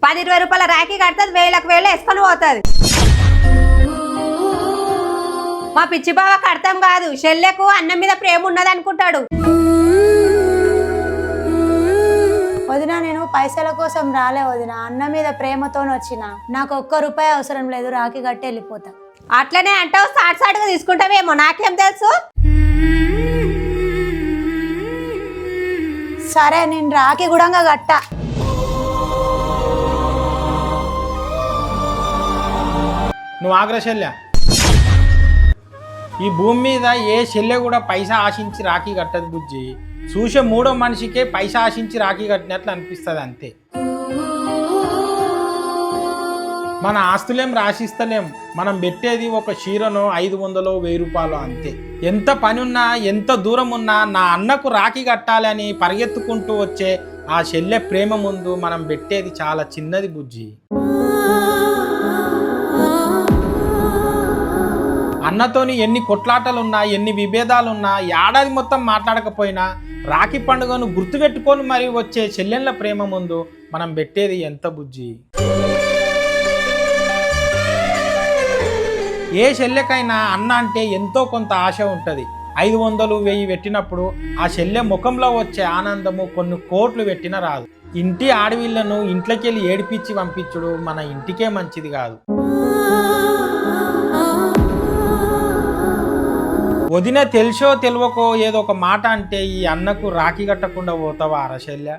10-20 రూపాయల రాఖీ కడుతుంది, వేలకు వేలు వేసుకొని పోతుంది. మా పిచ్చి బావకు అర్థం కాదు, చెల్లెకు అన్నం మీద ప్రేమ ఉన్నది అనుకుంటాడు. వదినా నేను పైసల కోసం రాలే వదినా, అన్న మీద ప్రేమతో వచ్చిన. నాకు ₹1 అవసరం లేదు, రాఖీ కట్టి వెళ్ళిపోతా. అట్లనే అంటావు, సాటుగా తీసుకుంటావేమో, నాకేం తెలుసు. సరే నేను రాఖీ కూడా కట్టా. నువ్వు ఆగ్ర చెల్లె, ఈ భూమి మీద ఏ చెల్లె కూడా పైసా ఆశించి రాఖీ కట్టదు బుజ్జి. చూసే మూడో మనిషికే పైసా ఆశించి రాఖీ కట్టినట్లు అనిపిస్తుంది అంతే. మన ఆస్తులేం రాసిస్తలేం, మనం పెట్టేది ఒక చీరనో 500 1000 రూపాయలు అంతే. ఎంత పని ఉన్నా ఎంత దూరం ఉన్నా నా అన్నకు రాఖీ కట్టాలని పరిగెత్తుకుంటూ వచ్చే ఆ చెల్లె ప్రేమ ముందు మనం పెట్టేది చాలా చిన్నది బుజ్జి. అన్నతోని ఎన్ని కొట్లాటలున్నా ఎన్ని విభేదాలున్నా ఏడాది మొత్తం మాట్లాడకపోయినా రాఖీ పండుగను గుర్తుపెట్టుకొని మరి వచ్చే చెల్లెళ్ళ ప్రేమ ముందు మనం పెట్టేది ఎంత బుజ్జి. ఏ చెల్లెకైనా అన్న అంటే ఎంతో కొంత ఆశ ఉంటుంది. 500 1000 పెట్టినప్పుడు ఆ చెల్లె ముఖంలో వచ్చే ఆనందము కొన్ని కోట్లు పెట్టినా రాదు. ఇంటి ఆడవిళ్లను ఇంట్లోకి వెళ్ళి ఏడిపించి పంపించుడు మన ఇంటికే మంచిది కాదు. వదిన తెలుసో తెలియకో ఏదో ఒక మాట అంటే ఈ అన్నకు రాఖీ కట్టకుండా పోతావా అరశల్య?